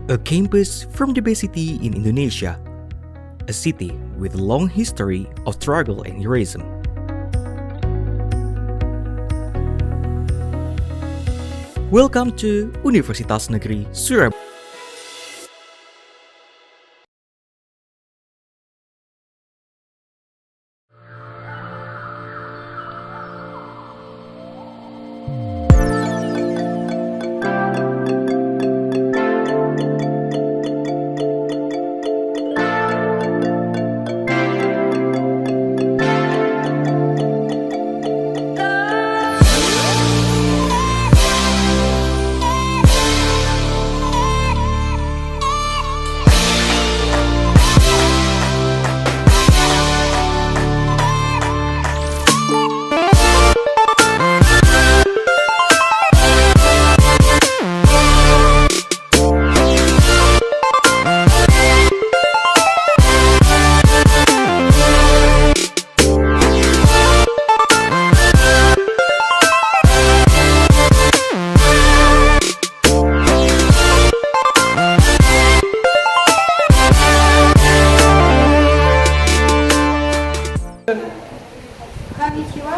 A campus from the best city in Indonesia, a city with a long history of struggle and heroism. Welcome to Universitas Negeri Surabaya. Konnichiwa,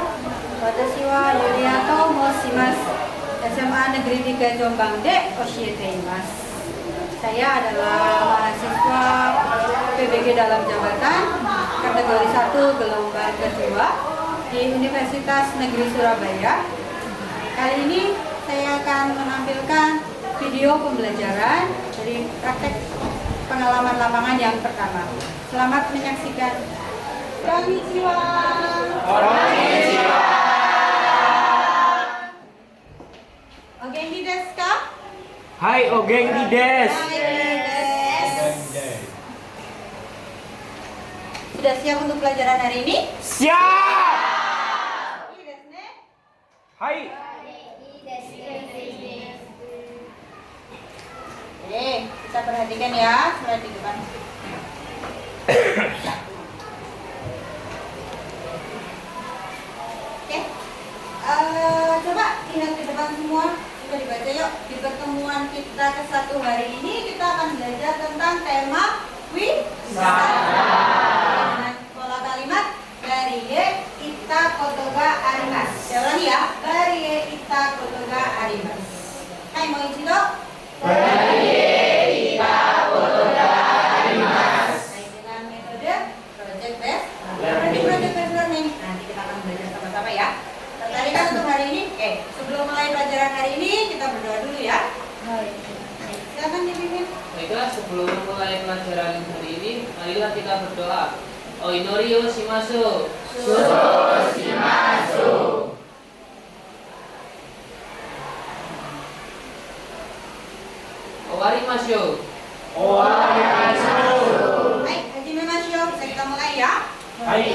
watashi wa Yulia to moshimasu. SMA Negeri 3 Jombang de oshiete imasu. Saya adalah mahasiswa PBG dalam jabatan kategori 1 gelombang kedua di Universitas Negeri Surabaya. Kali ini saya akan menampilkan video pembelajaran dari praktek pengalaman lapangan yang pertama. Selamat menyaksikan. Konnichiwa. Konnichiwa. Ogenki desu ka? Hai, ogenki desu. Sudah siap untuk pelajaran hari ini? Siap. Iya desu ne. Hai. Oke, kita perhatikan ya, surat di depan. Coba lihat di depan semua, coba dibaca yuk. Di pertemuan kita ke-1 hari ini kita akan belajar tentang tema wisata dengan pola kalimat Garie Ita Kotoga Arimasu. Saya ulangi ya, Garie Ita Kotoga Arimasu. Hai, mau ichido. Garie Ita Kotoga Arimasu. Hai, dengan metode project based learning. Nanti kita akan belajar sama-sama ya. Tertarikan untuk hari ini? Sebelum mulai pelajaran hari ini kita berdoa dulu ya. Silakan dipimpin. Baiklah, sebelum mulai pelajaran hari ini, marilah kita berdoa. Oinori o shimasu. Owarimashou. Hai, hajime mashou. Bisa kita mulai ya? Hai.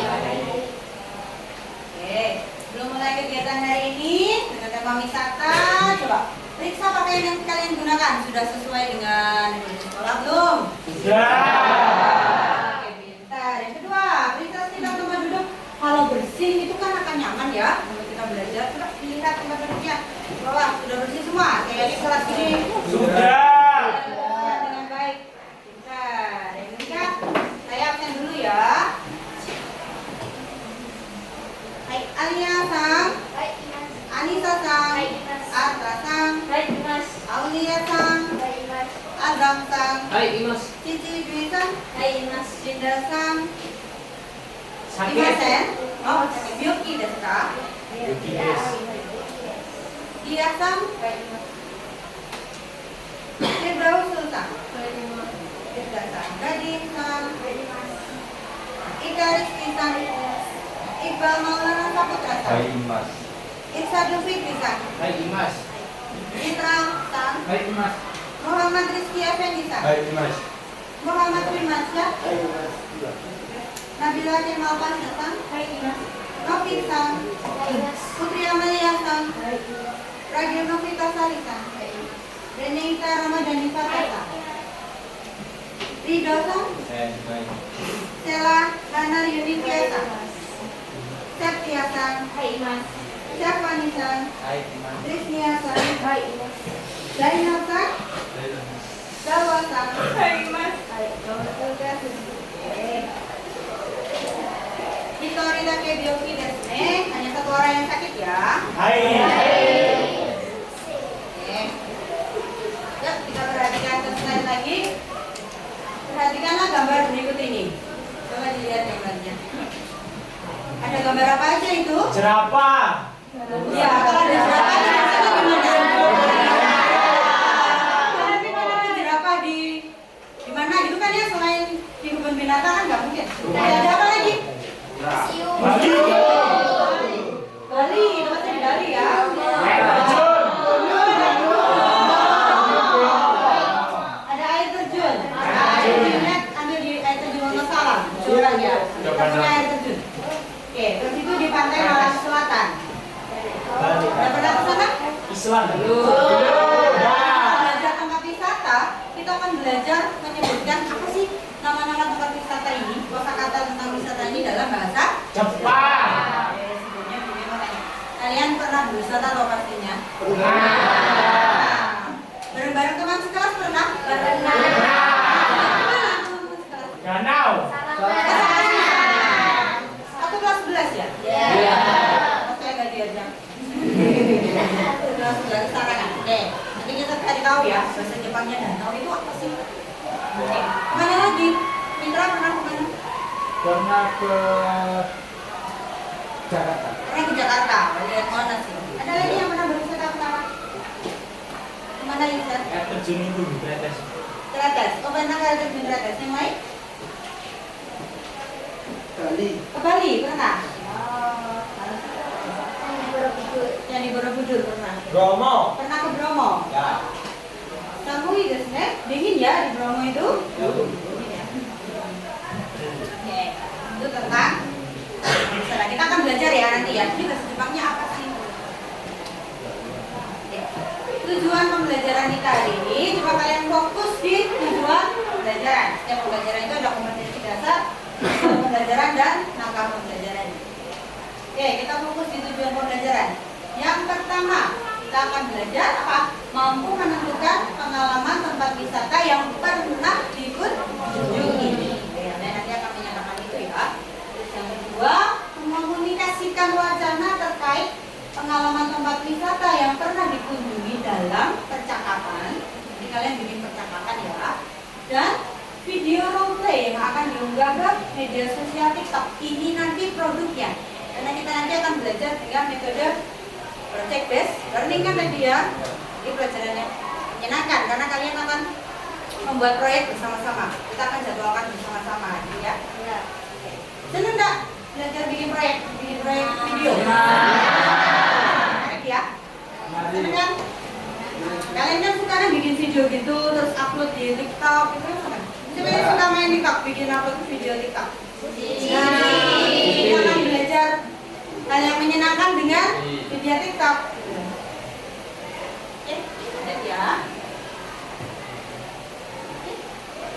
Oke, sebelum mulai kegiatan hari ini dengan tema wisata, coba periksa pakaian yang kalian gunakan sudah sesuai dengan yang di sekolah belum? Sudah. Oke, pintar. Yang kedua, periksa setiap tempat duduk. Kalau bersih itu kan akan nyaman ya kalau kita belajar. Coba dilihat tempat duduknya. Bawah sudah bersih semua. Kayak di kelas ini. Sudah. Dengan baik. Pintar. Yang ketiga, saya absen dulu ya. Hai, Alia-san. Anissa-san. Arta-san. Aulia-san. Adam-san. Hai, Imas. Cici Dwi-san. Linda-san. Sakit. Imasen. Oh, sakit. Yuki desu ka? Yuki desu. Dia-san. Firdaus-san. Firdaus-san. Gading-san. Ika Rizky-san. Iqbal Maulana Saputra-san. Hai, Mas. Iksa Fikri-san. Hai, Mas. Citra-san. Hai, Mas. Muhammad Rizky Effendi-san. Hai, Mas. Muhammad Firmansyah. Hai, Mas. Nabila Kemal Pasha-san. Novik-san. Putri Amalia-san. Ragil Novita Sari-san. Renita Ramadhani Fatah-san. Rido-san. Hai. Stella Hana Yunitia-san. Septia-san. Syafani-san. Hai, Mas. Trisnia-san. Zainab-san. Dalwa-san. Hitori dake byoki desu ne. Hanya satu orang yang sakit ya. Hai. Oke. Yuk, kita perhatikan ke slide lagi. Perhatikanlah gambar berikut ini. Coba dilihat gambarnya. Ada gambar apa aja itu? Jerapah. Ya, kalau ada jerapah di sana gimana? Nanti kalau ada jerapah di mana? Itu kan ya selain di kebun binatang kan nggak mungkin. Ada apa lagi? Bali. Bali, tempatnya di Bali ya. Air terjun. Ada air terjun. Lihat, ambil di air terjun Wonosalam. Coba ya. Kita punya air terjun. Oke, terus itu di pantai Malang Selatan. Bali. Udah pernah ke sana? Islam. Belajar tempat wisata, kita akan belajar menyebutkan apa sih nama-nama tempat wisata ini, kosakata tentang wisata ini dalam bahasa Jepang. Sebelumnya video makanya. Kalian pernah berwisata atau pastinya? Bareng-bareng teman sekelas pernah? Danau. Aku kelas 11 ya? Saya nggak diajak. Kelas 11 sana kan? Oke, nanti kita cari tahu ya bahasa Jepangnya danau itu apa sih? Oke, kemana lagi? Mitra pernah kemana? Pernah ke Jakarta. Pernah ke Jakarta, lihat Monas sih. Ada lagi yang pernah berwisata pertama? Kemana Yusuf? Air terjun itu di Tretes. Tretes. Oh pernah ke terjun Tretes. Yang lain? Bali. Ke Bali pernah? Yang di Borobudur pernah. Bromo. Pernah ke Bromo? Ya. Samui desu ne? Dingin ya di Bromo itu? Dingin ya. Oke, itu tentang wisata. Kita akan belajar ya nanti ya. Ini bahasa Jepangnya apa sih? Oke. Tujuan pembelajaran kita hari ini, coba kalian fokus di tujuan pembelajaran. Setiap pembelajaran itu ada kompetensi dasar, tujuan pembelajaran dan langkah pembelajaran. Oke, kita fokus di tujuan pembelajaran. Yang pertama, kita akan belajar apa? Mampu menentukan pengalaman tempat wisata yang pernah dikunjungi. Dan nanti akan menyatakan itu ya. Terus yang kedua, mengkomunikasikan wacana terkait pengalaman tempat wisata yang pernah dikunjungi dalam percakapan. Jadi kalian bikin percakapan ya. Dan video roleplay yang akan diunggah ke media sosial TikTok. Ini nanti produknya. Karena kita nanti akan belajar dengan metode project based learning kan tadi ya. Ini pelajarannya menyenangkan karena kalian akan membuat proyek bersama-sama. Kita akan jadwalkan bersama-sama ya. Senang enggak belajar bikin proyek video? Menarik ya. Senang kan? Kalian kan suka kan bikin video gitu terus upload di TikTok gitu kan senang. Siapa yang suka main TikTok, bikin upload video TikTok? Kita akan belajar hal yang menyenangkan dengan video TikTok. Oke, lihat ya.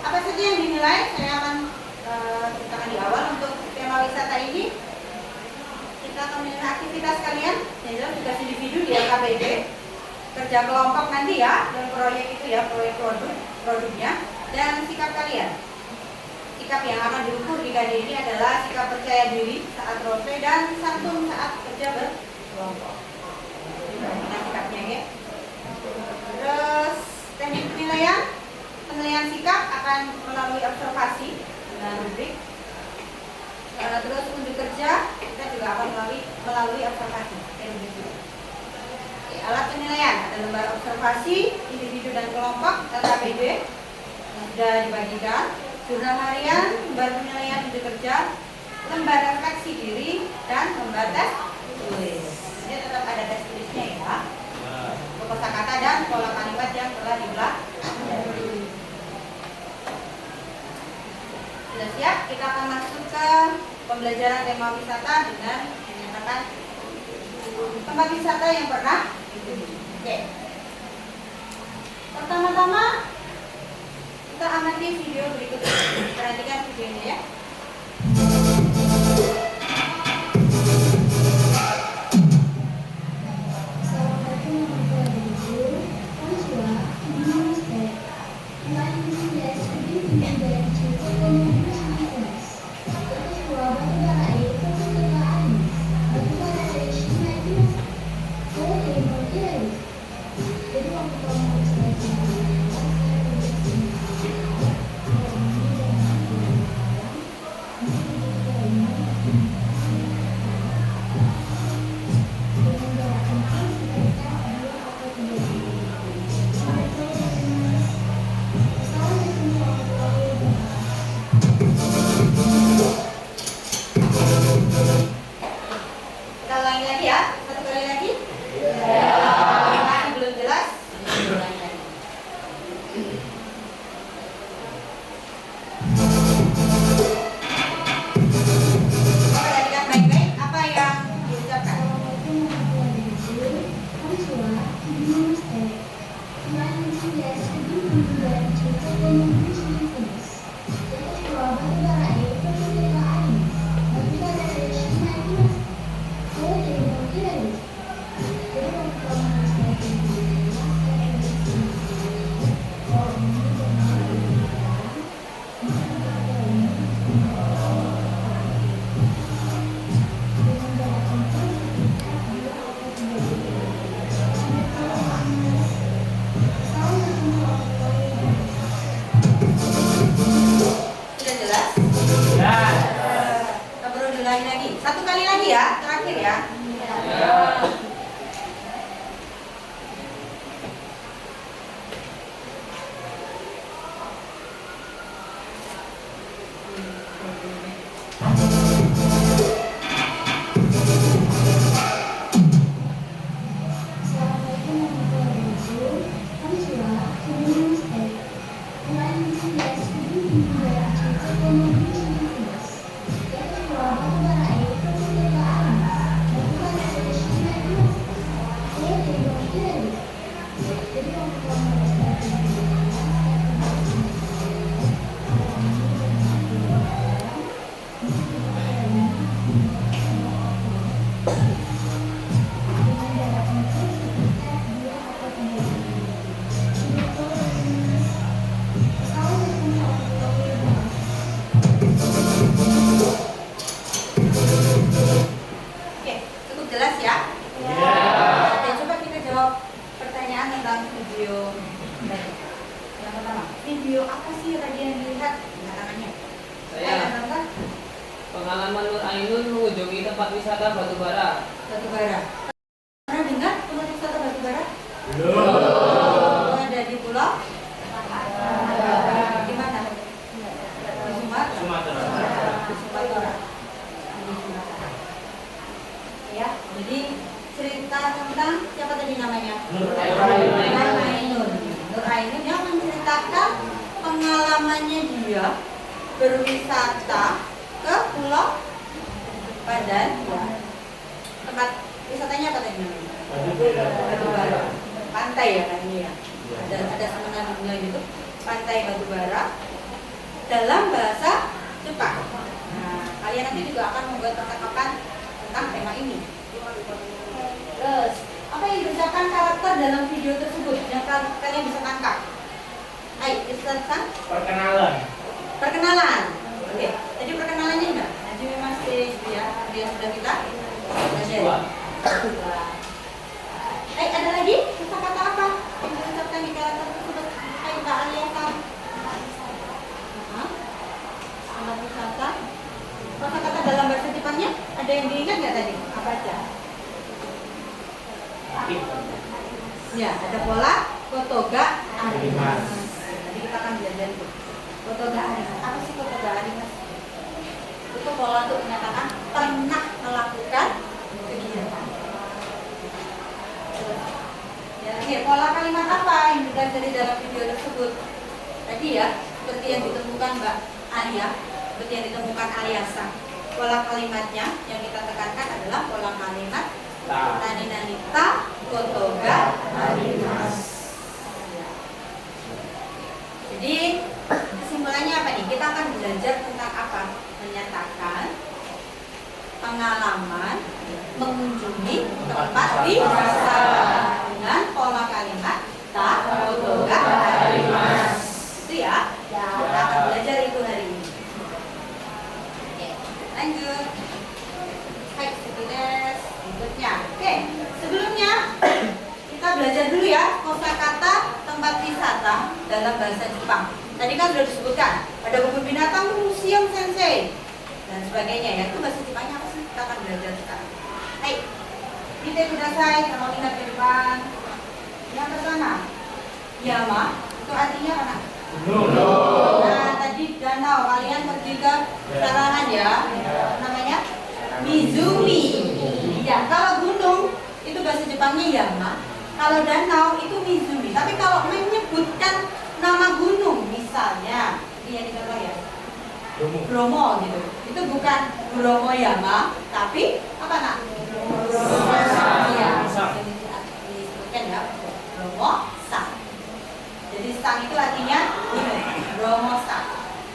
Apa saja yang dinilai? Saya akan ceritakan di awal untuk tema wisata ini. Kita akan menilai aktivitas kalian, yaitu tugas individu di LKPD, kerja kelompok nanti ya, dan proyek itu ya, proyek produknya, dan sikap kalian. Sikap yang akan diukur di KD ini adalah sikap percaya diri saat roleplay dan santun saat kerja berkelompok. Perhatikan sikapnya ya. Terus teknik penilaian sikap akan melalui observasi dengan rubrik. Terus unjuk kerja kita juga akan melalui observasi. Alat penilaian ada lembar observasi individu dan kelompok LKPD yang sudah dibagikan. Jurnal harian, lembar penilaian unjuk kerja, lembar refleksi diri, dan lembar tes tulis. Ini tetap ada tes tulisnya ya. Kosakata dan pola kalimat yang telah dipelajari. Sudah siap? Kita akan masuk ke pembelajaran tema wisata dengan menyatakan tempat wisata yang pernah dikunjungi. Oke. Pertama-tama kita amati video berikut ini. Perhatikan videonya ya. Assalamualaikum warahmatullahi wabarakatuh. Konnichiwa. Namaste. Satu kali lagi ya, terakhir ya. Ya. Oke, cukup jelas ya? Ya. Oke, coba kita jawab pertanyaan tentang video tadi. Yang pertama, video apa sih tadi yang dilihat? Tangannya. Saya. Nonton Pengalaman Nur Ainun mengunjungi tempat wisata Batubara. Batubara. Pernah dengar tempat wisata Batubara? Belum. Ada di pulau? Di mana? Di Sumatera. Sumatera. Di Sumatera. Di Sumatera. Ya, jadi cerita tentang siapa tadi namanya? Nur Nur Ainun. Ainun. Nur Ainun yang menceritakan pengalamannya dia berwisata ke Pulau Badan. Ya. Tempat wisatanya apa tadi namanya? Batubara. Pantai ya kan ini ya. Ada sama bilang gitu. Pantai Batubara dalam bahasa Jepang. Nah, kalian nanti juga akan membuat percakapan tentang tema ini. Terus, apa yang diucapkan karakter dalam video tersebut yang kalian bisa tangkap? Ayo, Ustaz, perkenalan. Oke, jadi perkenalannya enggak? Nanti masih ya, yang sudah kita belajar. Ada lagi kata-kata apa yang diucapkan di karakter tersebut? Ayo, Kak Aliasa. Tempat wisata. Kata-kata dalam bahasa Jepangnya ada yang diingat nggak tadi? Apa aja? Ya, ada pola kotoga arimasu. Nanti kita akan belajar itu. Kotoga arimasu. Apa sih kotoga arimasu? Itu pola untuk menyatakan pernah melakukan kegiatan. Ya, pola kalimat apa yang dipelajari dalam video tersebut? Tadi ya, seperti yang ditemukan Mbak Arya, seperti yang ditemukan Aliasa. Pola kalimatnya yang kita tekankan adalah pola kalimat Tani Nanita Kotoga Arimasu. Jadi kesimpulannya apa nih? Kita akan belajar tentang apa? Menyatakan pengalaman mengunjungi tempat wisata dengan pola kalimat ta kotoga arimasu. Itu ya? Kita akan belajar itu hari ini. Oke, lanjut. Baik, berikutnya. Oke, sebelumnya kita belajar dulu ya kosakata tempat wisata dalam bahasa Jepang. Tadi kan sudah disebutkan ada kebun binatang, museum sensei dan sebagainya ya. Itu bahasa Jepangnya apa sih? Kita akan belajar sekarang. Baik, kita kudasai, kalau lihat ke depan. Yang pertama, yama itu artinya apa? Nah, tadi danau, kalian pergi ke sarangan ya. Namanya Mizumi. Ya, kalau gunung itu bahasa Jepangnya yama. Kalau danau itu Mizumi. Tapi kalau menyebutkan nama gunung misalnya, ini yang dicontoh ya, Bromo gitu. Itu bukan Bromo Yama, tapi apa nak? Bromo Iya. Disebutkan ya, Bromo Sang. Jadi Sang itu artinya gunung. Bromo Sang.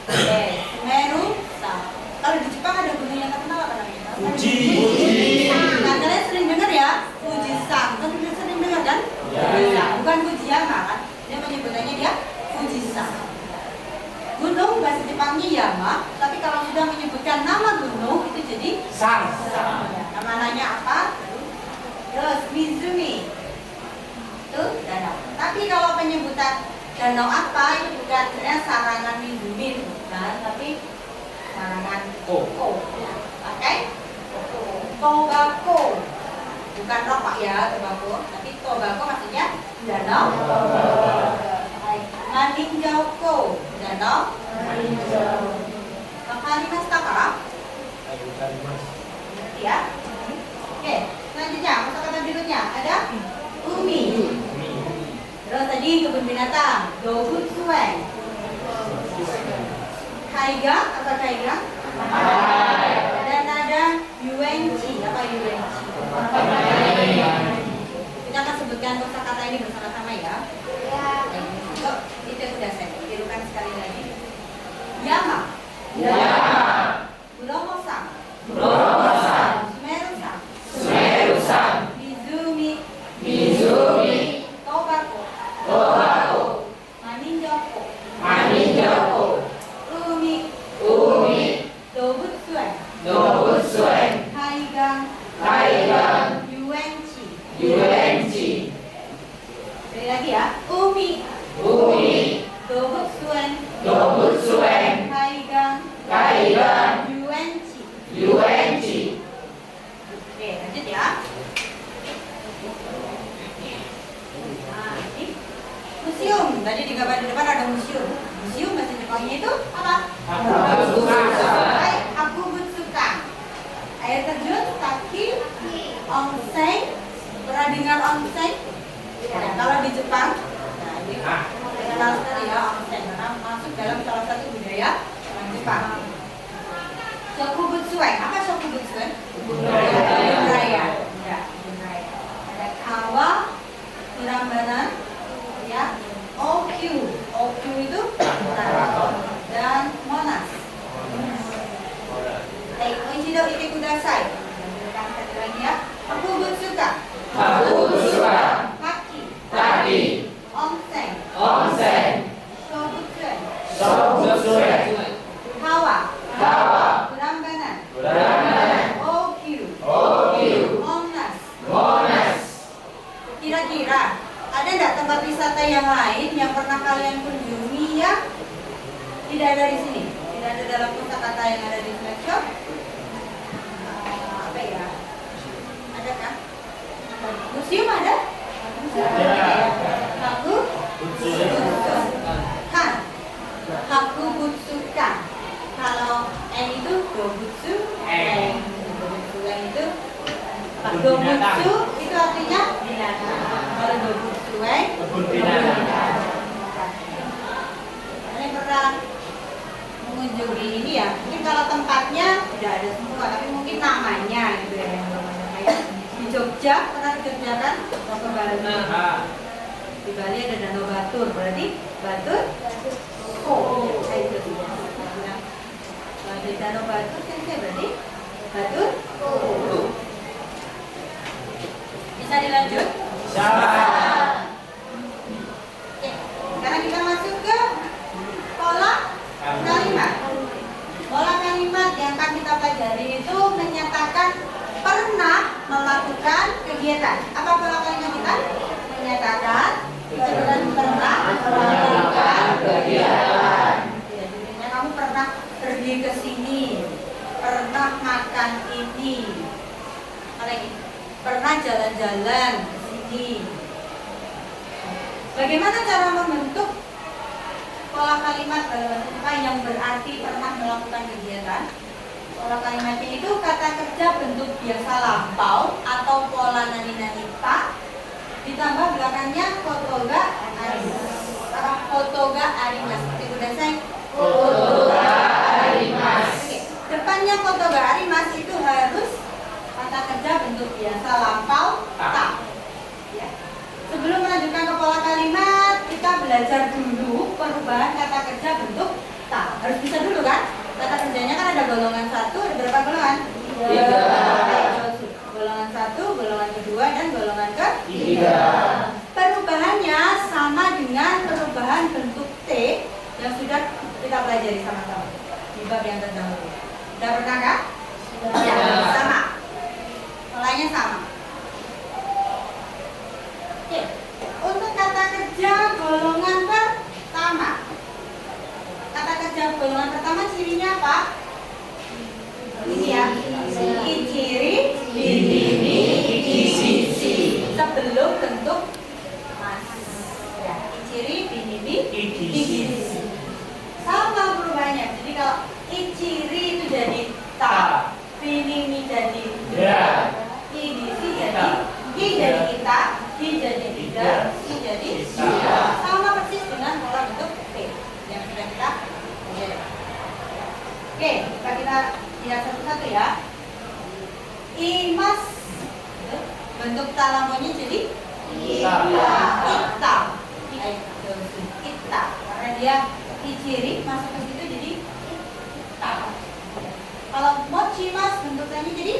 Oke, Semeru Sang. Kalau di Jepang ada gunung yang terkenal apa namanya? Fuji. Nah, kalian sering dengar ya, Fuji Sang. Kalian sering dengar kan? Ya. Bukan Fujiyama kan? Dia penyebutannya dia Fuji Sang. Gunung bahasa Jepangnya Yama, tapi kalau sudah menyebutkan nama gunung itu jadi Sang. Ya, namanya apa? Terus Mizumi. Itu danau. Tapi kalau penyebutan danau apa itu bukan sebenarnya sarangan Mizumi bukan, tapi sarangan Koko. Ya, pakai Tobacco. Bukan rokok ya, tobacco, tapi tobacco maksudnya danau. Maninjauko, danau. Wakarimasu ka? Ngerti ya? Oke, selanjutnya kosakata berikutnya ada umi. Terus tadi kebun binatang, Dobutsuen. Kaigang, apa kaigang? Dan ada yuenchi, apa yuenchi? Kita akan sebutkan kosakata ini bersama-sama ya. Yuk, itu sudah saya tirukan sekali lagi. Yama. Bromo-san. Sumeru-san. Mizumi. Tobacco. Maninjauko. Umi. Dobutsuen. Kaigang. Yuenchi. Sekali lagi ya. Umi. Dobutsuen. Kaigang. Yuenchi. Oke, lanjut ya. Nah, ini museum. Tadi di gambar di depan ada museum. Museum bahasa Jepangnya itu apa? Hakubutsukan. Air terjun, taki, onsen. Pernah dengar onsen? Ya, kalau di Jepang, nah ini terkenal sekali ya onsen karena masuk dalam salah satu budaya orang Jepang. Shokubutsuen, apa Shokubutsuen? Budaya. Ya, budaya. Ada kawa, Prambanan, ya, OQ itu dan Monas. Ichido ite kudasai. Sekali lagi ya. Hakubutsuka. Kaki. Onsen. Shokubutsuen. Kawa. Prambanan. OQ. Monas. Kira-kira ada nggak tempat wisata yang lain yang pernah kalian kunjungi yang tidak ada di sini? Tidak ada dalam kosakata yang ada di slideshow? Apa ya? Ada kan? Museum ada? Museum ada. Hakubutsukan. Kalau N itu Dobutsu, Dobutsukan itu apa? Dobutsu itu artinya binatang. Kalau Dobutsuen Kebun binatang. Kalian pernah mengunjungi ini ya? Mungkin kalau tempatnya tidak ada semua, tapi mungkin namanya gitu ya yang namanya kayak di Jogja, pernah di Jogja kan? Atau ke Bali? Di Bali ada Danau Batur, berarti Batur. Kayak gitu. Kalau di Danau Batur kan berarti Batur. Bisa dilanjut? Oke, sekarang kita masuk ke pola kalimat. Pola kalimat yang akan kita pelajari itu menyatakan pernah melakukan kegiatan. Apa pola kalimat kita? Menyatakan pernah melakukan kegiatan. Ya, jadinya kamu pernah pergi ke sini, pernah makan ini, apa lagi? Pernah jalan-jalan ke sini. Bagaimana cara membentuk pola kalimat dalam bahasa yang berarti pernah melakukan kegiatan? Pola kalimatnya itu kata kerja bentuk biasa lampau atau pola nani-nani-ta ditambah belakangnya kotoga arimas. Kotoga arimas. Seperti udah saya. Kotoga arimas. Oke. Depannya kotoga arimas itu harus kata kerja bentuk biasa lampau ta. Ya. Sebelum melanjutkan ke pola kalimat, kita belajar dulu perubahan kata kerja bentuk ta. Harus bisa dulu kan? Kata kerjanya kan ada golongan 1, ada berapa golongan? 3. Golongan 1, golongan kedua, dan golongan ketiga. Perubahannya sama dengan perubahan bentuk T yang sudah kita pelajari sama-sama di bab yang terdahulu. Sudah pernah kan? Ya, sama. Polanya sama. Oke, untuk kata kerja golongan pertama. Kata kerja golongan pertama cirinya apa? Ini ya. Ciri ya. Si jadi sita. Sama persis dengan pola bentuk T yang sudah kita pelajari. Oke, kita lihat satu-satu ya. Imas, bentuk talamonya jadi ita. Ita, karena dia iciri masuk ke situ jadi ita. Kalau mochimas bentukannya jadi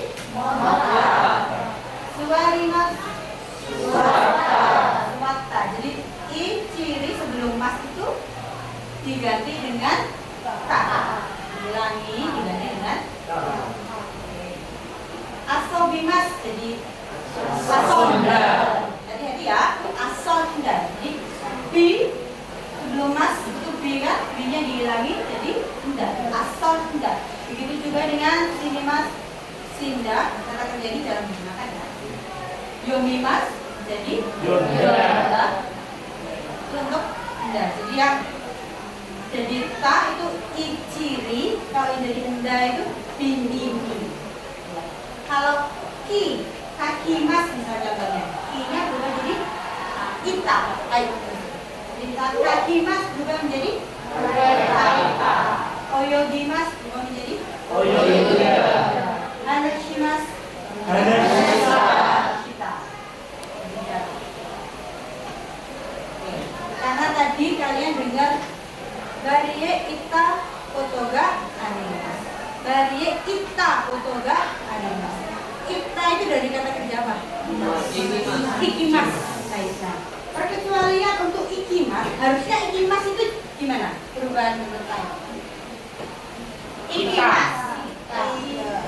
suwarimas, suwata. Jadi iciri sebelum mas itu diganti dengan ta. Diganti dengan asobimas jadi asonda. Hati-hati ya, asonda. Jadi b sebelum mas itu b kan, b-nya dihilangi jadi nda, asonda. Begitu juga dengan sinimas, sinda. Kata kerja ini jarang digunakan ya. Yomimas jadi yonda. Itu untuk nda. Jadi yang jadi ta itu iciri, kalau yang jadi nda itu binimi. Kalau ki, kakimas misalnya contohnya, ki-nya berubah jadi ita. Jadi kakimas berubah menjadi ita. Oyogimas berubah menjadi Oyogiya. Hanashimas kita. Karena tadi kalian dengar Barie ita otoga arimasu. Barie ita otoga arimasu. Ita itu dari kata kerja apa? Ikimas. Baiklah. Perkecualian untuk ikimas, harusnya ikimas itu gimana? Perubahan bentuk lain. Ikimas.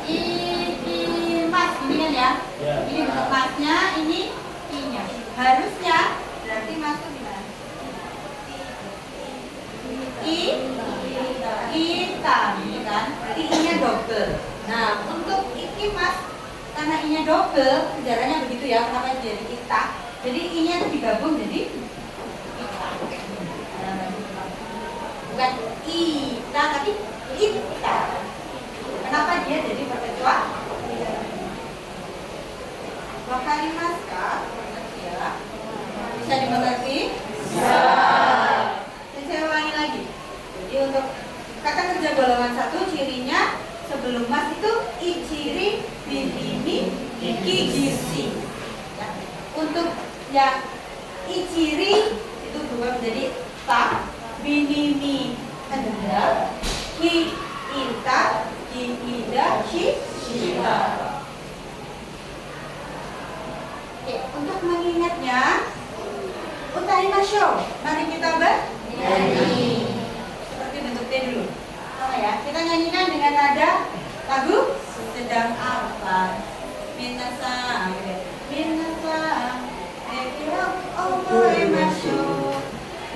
Ikimas ini kan ya? Ini bentuk masnya, ini i-nya. Harusnya berarti masuk gimana? Ita, gitu kan? Berarti i-nya double. Nah, untuk ikimas, karena i-nya double, sejarahnya begitu ya, kenapa jadi ita? Jadi i-nya itu digabung jadi ita. Bukan ita, tapi ita. Kenapa dia jadi perkecuali? Wakarimasu ka? Bisa dimengerti? Bisa. Saya ulangi lagi. Jadi untuk kata kerja golongan 1 cirinya sebelum mas itu ichiri, binimi, ikigisi. Ya. Untuk yang ichiri itu berubah menjadi ta, binimi anda, ki ita, ki ida, shita. Oke, untuk mengingatnya, utarimashou. Mari kita bernyanyi. Seperti bentuk T dulu. Sama ya. Kita nyanyikan dengan nada lagu sedang apa? Minasan, minasan, ekiro omorimashou.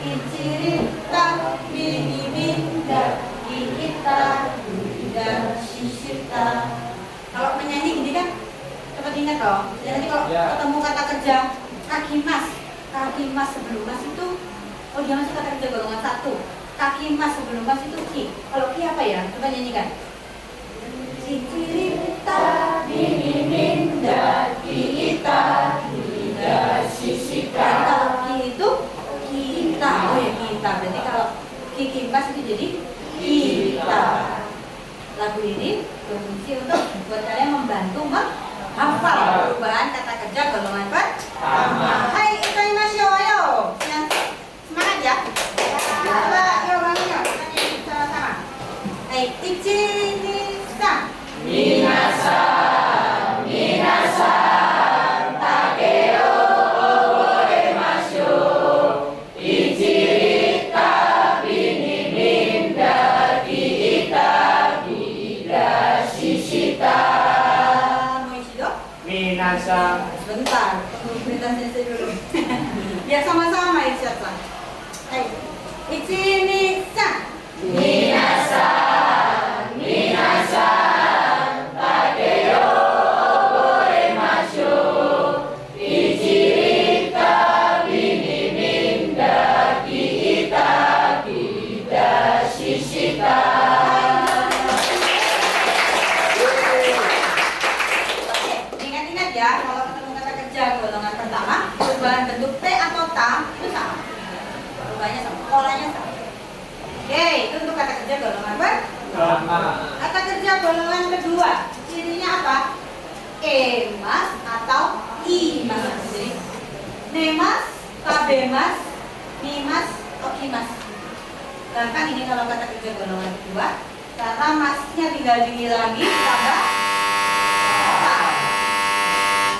Ichiri ta, binibinda, kita dan shishita. Kalau menyanyi gini kan cepat ingat toh. Jadi kalau ketemu kata kerja kakimas, kakimas sebelum mas itu, oh dia masuk kata kerja golongan 1. Kakimas sebelum mas itu ki. Kalau ki apa ya? Coba nyanyikan. Shishita, biniminda, kita, shishita. Jadi kalau ki itu kita, oh ya kita. Berarti kalau kikimas itu jadi kita. Lagu ini berfungsi untuk buat kalian membantu menghafal perubahan kata kerja golongan pertama. Hai, itarimashou, ayo. Yang semangat ya. Coba yuk bangun yuk. Kita nyanyi sama-sama. Hai, 1, 2, 3. Minasan, minasan, takeo oboremashou. Ichiri ta biniminda kita ida shishita. Moishido. Minasan. Sebentar, tunggu perintah sensei dulu. Biar sama-sama ya siapa. Hai, 1, 2, 3. Minasan, minasan, takeo oboremashou. Ichiri ta biniminda kita ida shishita. Oke, ingat-ingat ya, kalau ketemu kata kerja golongan pertama, perubahan bentuk T atau polanya sama. Oke, itu untuk kata kerja golongan pertama, kata kerja golongan kedua, cirinya apa? Emas atau imas. Jadi nemas, tabemas, nimas, okimas. Gampang ini kalau kata kerja golongan kedua, karena masnya tinggal dihilangi tambah ta.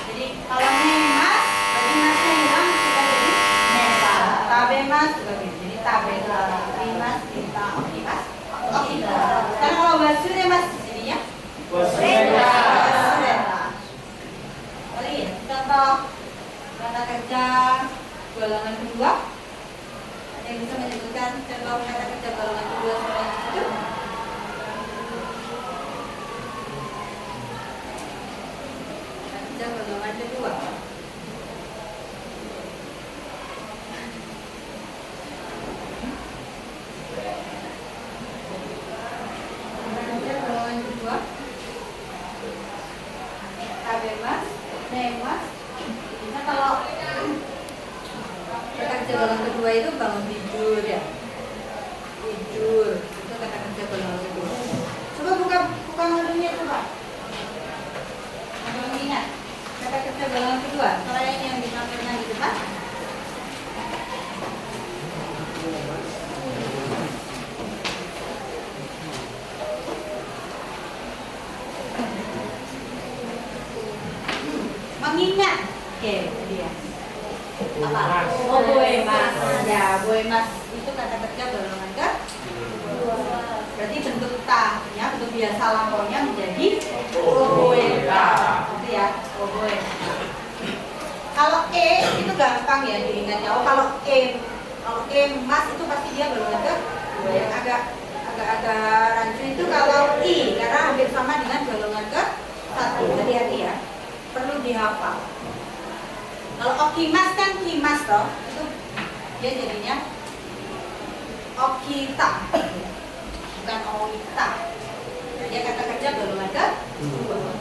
Jadi kalau nemas, berarti masnya hilang kita jadi nesa. Tabemas juga gitu. Jadi tabela, nimas, kita, okimas, okimas. Sekarang kalau basure mas jadinya wasureta, basureta. Kali ya, contoh kata kerja golongan kedua. Ada yang bisa menyebutkan contoh kata kerja golongan kedua selain itu? Kata kerja golongan kedua. Kata kerja golongan kedua. Tabemas, nemas. Nah kalau kata kerja golongan kedua itu bangun tidur ya, tidur itu kata kerja golongan kedua. Coba buka modunya coba. Ada ingat kata kerja golongan kedua. Selain yang ditampilkan di depan. Mengingat, oke dia. Apa? Oh, boemas. Ya, boemas itu kata kerja golongan kedua. Berarti bentuk ta-nya, bentuk biasa lampaunya menjadi oboeta. Gitu ya, oboeta. Kalau e itu gampang ya diingatnya. Oh, kalau mas itu pasti dia golongan kedua. Yang agak rancu itu kalau i karena hampir sama dengan golongan ke-1. Hati-hati ya. Perlu dihafal. Kalau okimas kan kimas toh, itu dia jadinya okita, bukan oita. Dia kata kerja golongan kedua.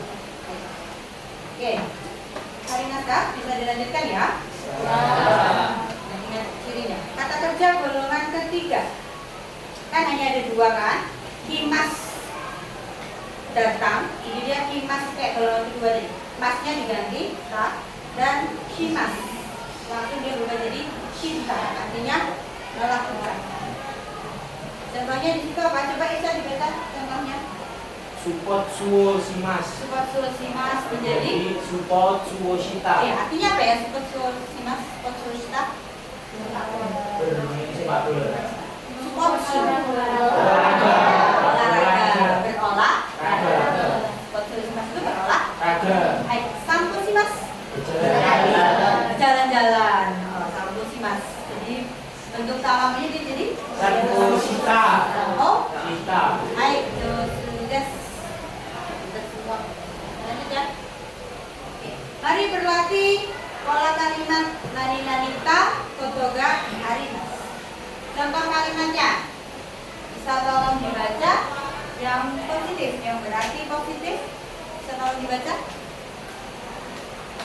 Oke, Karina bisa dilanjutkan ya? Dan ingat cirinya. Kata kerja golongan ketiga, kan hanya ada dua kan? Kimas datang, ini dia kimas kayak golongan kedua nih. Masnya diganti ta dan kimas, langsung dia berubah jadi cinta, artinya melakukan. Contohnya di situ apa? Coba Isa dibaca contohnya. support suwo simas, Support simas menjadi support suwo shita, ya, artinya apa ya support simas, support shita? bermain sepak bola, Support olahraga, berolah. Support simas itu berolah. Baik, sampo simas jalan-jalan. Oh, sampo simas. Jadi bentuk salamnya dia jadi sampo shita, oh, shita, baik, sudah semua. Lanjut ya. Oke. Mari berlatih pola kalimat nani-nanita kotoga harimas. Contoh kalimatnya bisa tolong dibaca yang positif, yang berarti positif. Bisa tolong dibaca.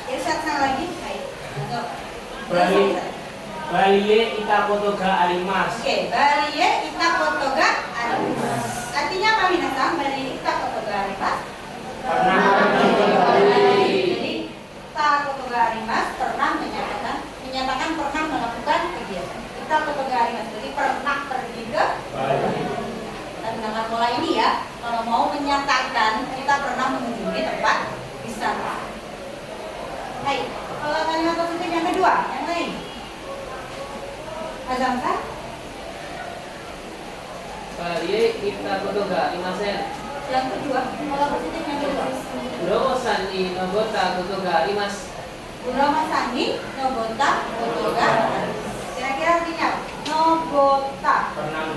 Irsyad sang lagi. Baik. Untuk Balie ita kotoga arimas. Oke, balie ita kotoga arimas. Artinya apa minasang? Balie ita kotoga arimas. Pernah Jadi ta kotoga arimas pernah menyatakan pernah melakukan kegiatan. Ita kotoga arimas jadi pernah pergi ke Bali. Kita gunakan pola ini ya. Kalau mau menyatakan kita pernah mengunjungi tempat wisata. Hai, kalau kalimat positif yang kedua, yang lain. Azamka? Balie ita kotoga arimasen. Yang kedua, pola positif yang kedua. Urosan ni nobota kotoga arimasu. Urama Sani, Nobota, Kotoga. Kira-kira artinya apa? Nobota. pernah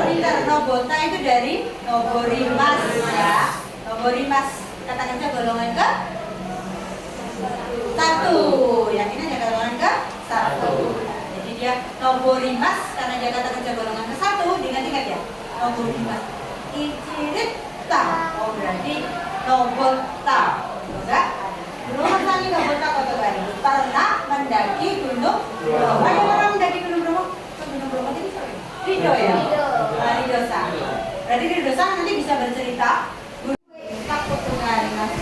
Pinter. Nobota itu dari Noborimas ya. Noborimas. Kata kerja golongan ke 1. Yakin aja golongan ke 1. Jadi dia Noborimas karena dia kata kerja golongan ke 1. Diingat-ingat ya. Noborimas. Ichirita. Oh berarti Nobota. Kotoga. Bromo Nobota Kotoga. Pernah mendaki gunung Bromo. Ayo orang mendaki gunung Bromo. besar nanti bisa bercerita. Takut sekali mas.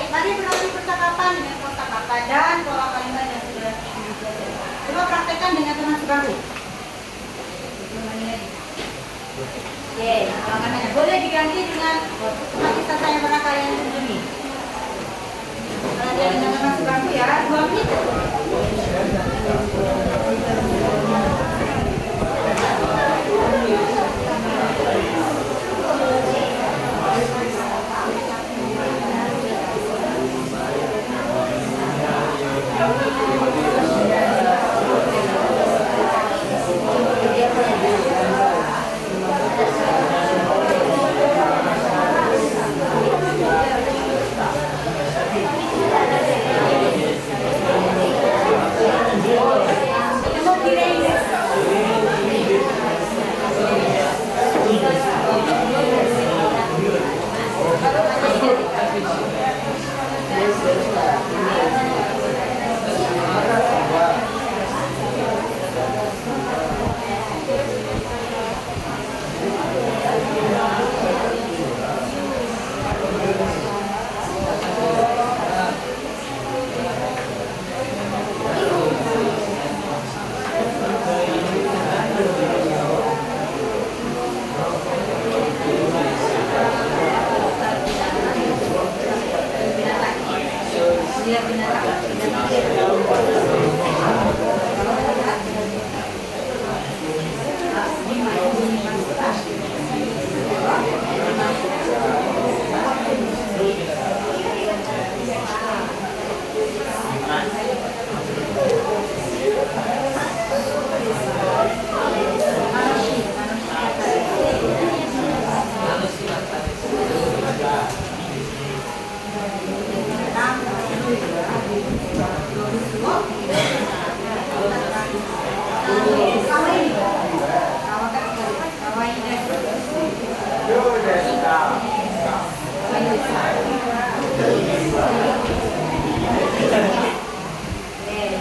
Mari melalui percakapan dengan kosakata dan pola kalimat yang sudah diajarkan. Coba praktekkan dengan teman sebaru. Oke, pola boleh diganti dengan tempat kata yang pernah kalian kunjungi. Belajar dengan teman sebaru ya, 2 menit.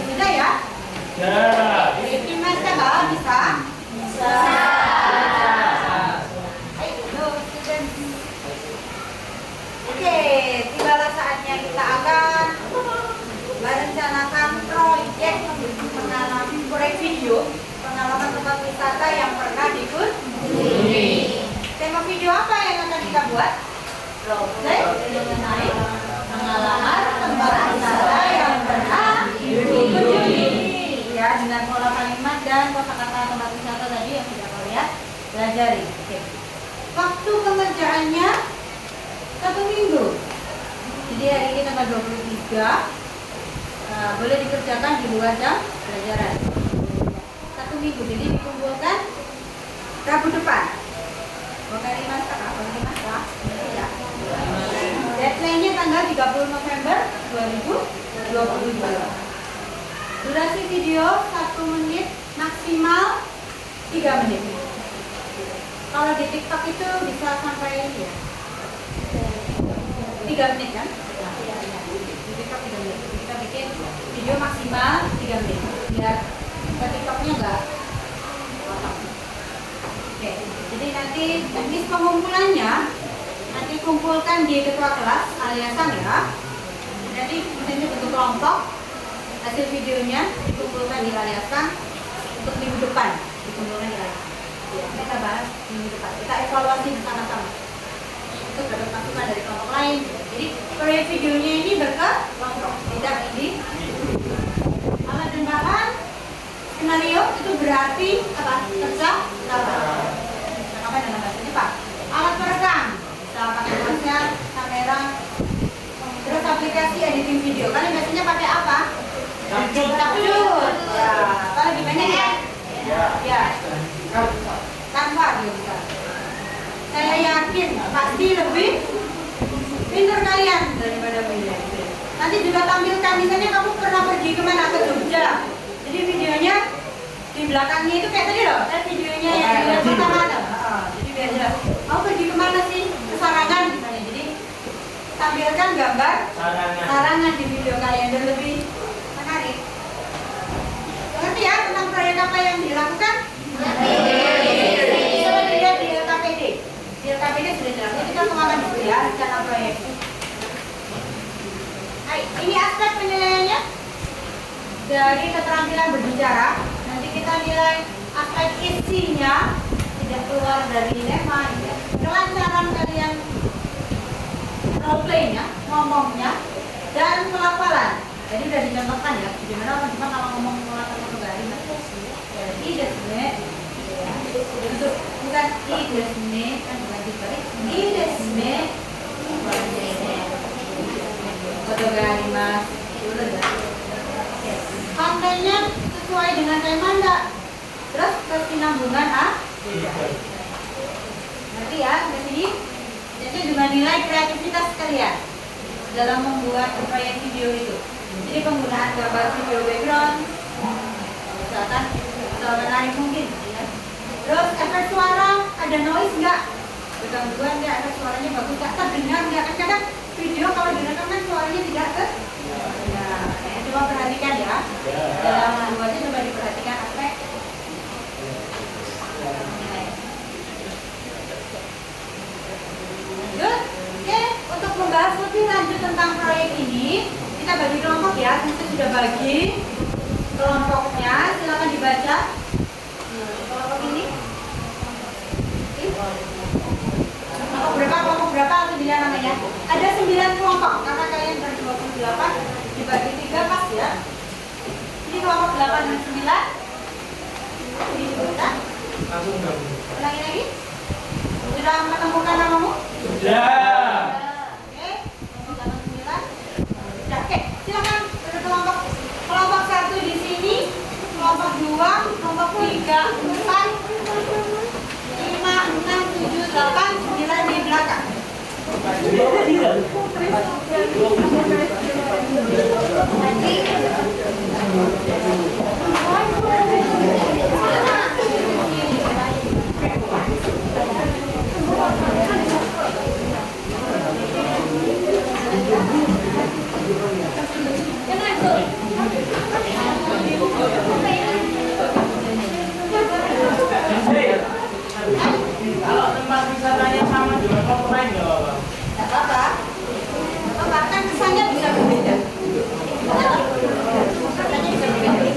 Sudah ya? Bikin masa nggak bisa? Bisa. Oke, tibalah saatnya kita akan merencanakan proyek proyek video pengalaman tempat wisata yang pernah dikunjungi. Tema video apa yang akan kita buat? Proyek mengenai pengalaman tempat wisata yang pernah dikunjungi. Ya, dengan pola kalimat dan kosakata tempat wisata tadi yang sudah kalian pelajari. Oke. Waktu pengerjaannya 1 minggu. Jadi hari ini tanggal 23. Boleh dikerjakan di luar jam pelajaran. 1 minggu. Jadi dikumpulkan Rabu depan. Bakal dimasak, bakal dimasak. Ya. Deadline-nya tanggal 30 November 2022. Durasi video 1 menit, maksimal 3 menit. Kalau di TikTok itu bisa sampai ya, 3 menit kan? Di TikTok 3 menit. Kita bikin video maksimal 3 menit. Biar ke TikToknya enggak potong. Oke, jadi nanti teknis pengumpulannya nanti kumpulkan di ketua kelas aliasan ya. Nanti misalnya bentuk kelompok, hasil videonya dikumpulkan di Aliaska untuk minggu depan, dikumpulkan di Aliaska. Ya, kita bahas minggu depan. Kita evaluasi bersama-sama untuk dapat masukan dari kelompok lain. Jadi proyek videonya ini berkelompok, tidak ini. Alat dan bahan skenario itu berarti apa? Percakapan dalam bahasa Jepang. Alat perekam, bisa pakai ponsel, kamera, terus aplikasi editing video. Kalian biasanya pakai apa? Capcut. Ya, apa lebih banyak ya? Ya. Canva bisa. Saya yakin pasti lebih pintar kalian daripada video. Nanti juga tampilkan, misalnya kamu pernah pergi kemana, ke Jogja. Jadi videonya di belakangnya itu kayak tadi loh, kan videonya yang dilihat pertama ada. Jadi biar jelas. Kamu pergi kemana sih? Ke Sarangan misalnya. Jadi tampilkan gambar Sarangan di video kalian dan lebih menarik. Ngerti ya tentang proyek apa yang dilakukan? Coba dilihat di LKPD. Di LKPD sudah jelas. Ini kan pengalaman dulu ya, rencana proyek. Hai, ini aspek penilaiannya dari keterampilan berbicara. Nanti kita nilai aspek isinya, tidak keluar dari tema ya. Kelancaran kalian role play-nya, ngomongnya, dan pelafalan. Jadi udah dicontohkan ya, gimana orang Jepang kalau ngomong mengatakan kembali. Jadi desne, itu bukan i desne, kan bukan dibalik. I desne, fotogarimas, dulu ya. Kontennya sesuai dengan tema enggak? Terus kesinambungan Nanti ya, di sini. Jadi juga nilai kreativitas kalian dalam membuat proyek video itu. Jadi penggunaan gambar video background, misalkan menarik mungkin. Ya. Terus efek suara, ada noise nggak? Bergangguan nggak? Efek suaranya bagus nggak? Terdengar nggak? Kadang video kalau direkam kan suaranya tidak coba perhatikan ya. Dalam membuatnya coba diperhatikan aspek. Lanjut. Oke, untuk membahas lebih lanjut tentang proyek ini, kita bagi kelompok ya. Kita sudah bagi kelompoknya, silakan dibaca. Kelompok ini. Kelompok berapa atau dilihat namanya? Ada 9 kelompok, karena kalian dari 28 dibagi 3 pas ya. Ini kelompok 8 dan 9. Ini disebutkan. Ulangi lagi. Sudah menemukan namamu? Sudah. Oke, kelompok 8 9. Sudah, oke. Silakan ke kelompok 1 di sini, kelompok 2, kelompok 3, 4, 5, 6, 7, 8, 9 di belakang. Kalau tempat wisatanya sama dengan kelompok lain nggak apa-apa? Nggak apa-apa. Kan kesannya bisa berbeda. Kesannya bisa berbeda.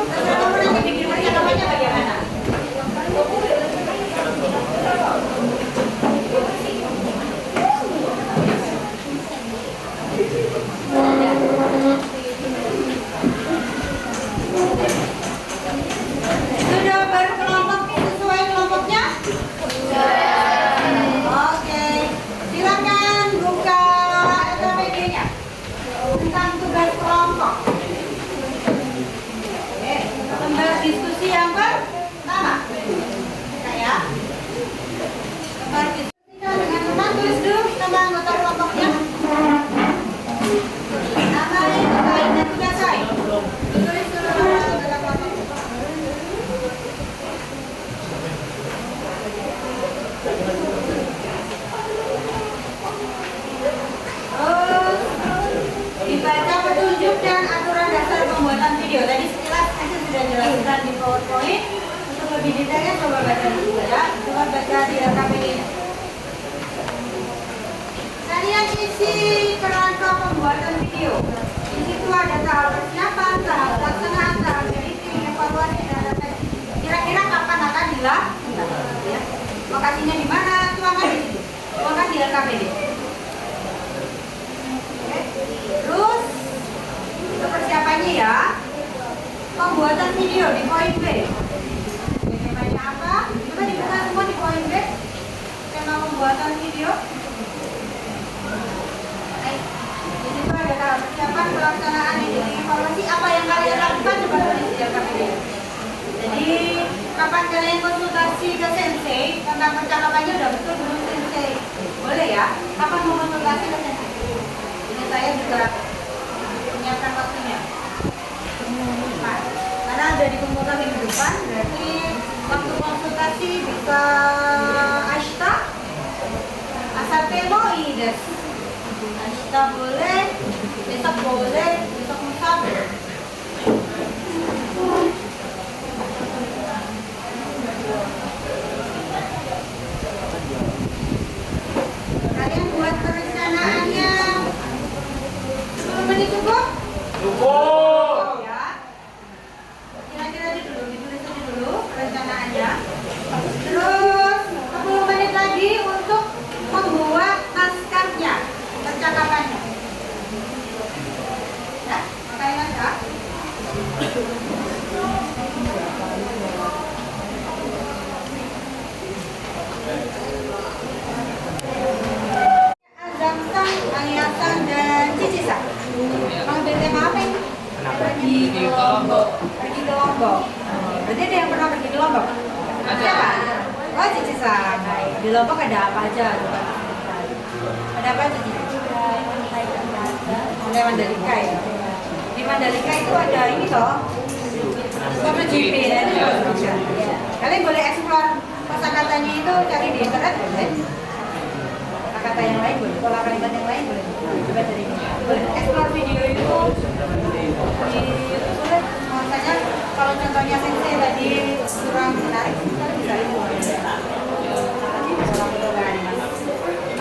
Terserah kamu nanti bikin percakapannya bagaimana. Sudah berkelompok sesuai kelompoknya? Oke, silakan buka LKPD-nya tentang tugas kelompok. Oke, lembar diskusi yang pertama. Ya. Lembar diskusi dengan teman tulis dulu nama anggota kelompoknya. Nama itu lain dan tugas saya. Tulis dulu nama anggota kelompok. Dibaca petunjuk dan aturan dasar pembuatan video. Tadi sekilas saya sudah jelaskan di PowerPoint. Untuk lebih detailnya coba baca dulu ya. Coba baca di LKPD-nya. Kalian bagian isi kerangka pembuatan video. Di situ ada tahap persiapan, tahap pelaksanaan, tahap editing, evaluasi, dan data. Kira-kira kapan akan dilakukan? Ya. Lokasinya di mana? Tuangkan di situ. Tuangkan di LKPD. Oke. Terus itu persiapannya ya. Pembuatan video di poin B. Temanya apa? Coba dibuka semua di poin B. Tema pembuatan video. Di situ ada tahap persiapan, pelaksanaan, editing, evaluasi. Apa yang kalian lakukan coba tulis di LKPD. Jadi kapan kalian konsultasi ke sensei tentang percakapannya udah betul belum sensei? Boleh ya? Kapan mau konsultasi ke sensei? Ini saya juga menyiapkan waktunya. Nah, karena ada di komputer minggu depan, berarti waktu konsultasi bisa ashita, asate mo ii desu. Ashita boleh, besok boleh, besok lusa boleh. Kalian buat perencanaannya 10 menit cukup? Cukup. Ya. Kira-kira ditulis aja dulu perencanaannya. Terus 10 menit lagi untuk membuat naskahnya, percakapannya. Ya, pakai naskah. Azamsan, Aliasan, dan Cicisan. Mau tema apa ini? Pergi ke Lombok. Pergi ke Lombok. Berarti ada yang pernah pergi ke Lombok? Siapa? Oh, Cicisan. Di Lombok ada apa aja? Ada apa aja? Ada Mandalika ya. Di Mandalika itu ada ini toh. MotoGP ya, itu bagus juga. Kalian boleh eksplor kosakatanya itu, cari di internet boleh. Kata yang lain boleh, pola kalimat yang lain boleh. Coba dari ini. Boleh eksplor video itu di YouTube boleh. Makanya kalau contohnya sensei tadi kurang menarik, kita bisa itu.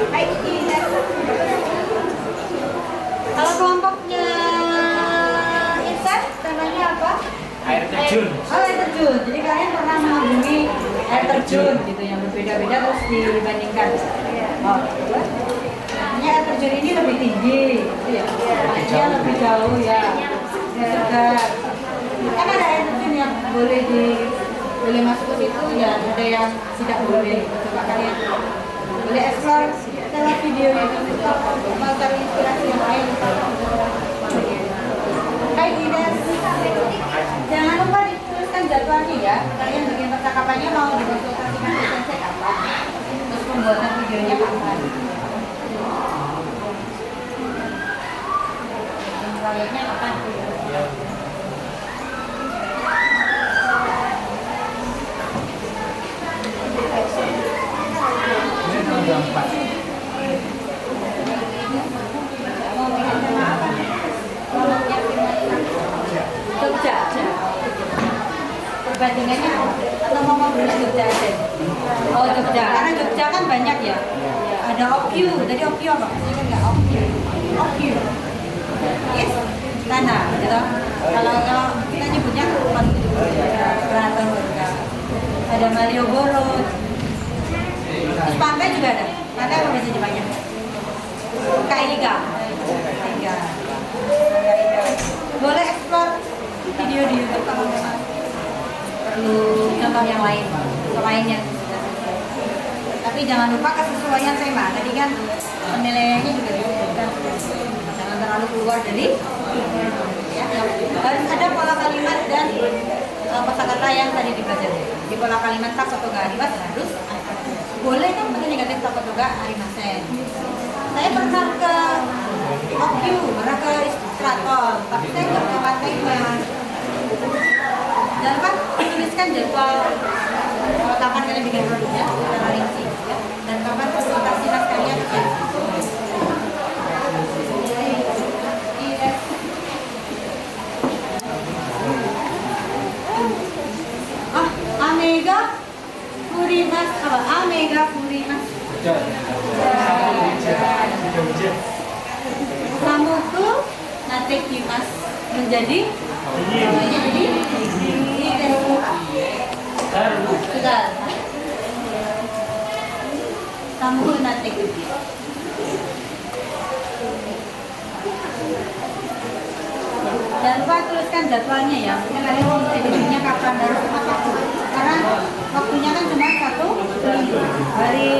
Baik, ini kalau kelompoknya Insan, temanya apa? Air terjun. Oh, air terjun. Jadi kalian pernah mengagumi air terjun gitu yang berbeda-beda terus dibandingkan. Oh, artinya air terjun ini lebih tinggi, gitu ya? Dia lebih jauh ya. Segar. Kan ada air terjun yang boleh masuk ke situ ya, ada yang tidak boleh. Coba kalian boleh explore lewat video itu untuk mencari inspirasi yang lain. Hai Ines, jangan lupa dituliskan jadwalnya ya. Kalian bikin percakapannya mau dikonsultasikan ke sensei kapan, terus pembuatan videonya kapan. Dan proyeknya kapan? Ini tanggal 4. Mau bikin tema apa? Jogja. Perbandingannya atau mau ngobrol Jogja aja? Oh Jogja, karena Jogja kan banyak ya. Ada Okyu, tadi Okyu apa? Saya kan nggak Okyu. Yes, tanah, gitu. Kalau kita nyebutnya kerupan gitu. Keraton Jogja. Ada Malioboro. Terus pantai juga ada. Pantai apa bisa Jepangnya? Kaiga. Boleh explore video di YouTube kalau memang perlu contoh yang lain selain yang sudah sesuai. Tapi jangan lupa kesesuaian tema. Tadi kan penilaiannya juga disebutkan jangan terlalu keluar dari ya. Harus ada pola kalimat dan kosakata yang tadi dipelajari. Di pola kalimat tak atau gak harus boleh kan pakai negatif tak atau gak arimasen. Saya pernah ke Okyu, pernah ke Keraton, tapi saya nggak pernah tema. Jangan lupa tuliskan jadwal kapan kalian bikin produknya secara rinci ya, dan kapan konsultasi naskahnya ke Amega Furimas apa? Amega Furimas. Samuku natekimasu menjadi sudah. Samuku natekimasu. Jangan lupa tuliskan jadwalnya ya. Mungkin kalian mau edisinya kapan harus apa. Karena waktunya kan cuma 1 minggu. Hari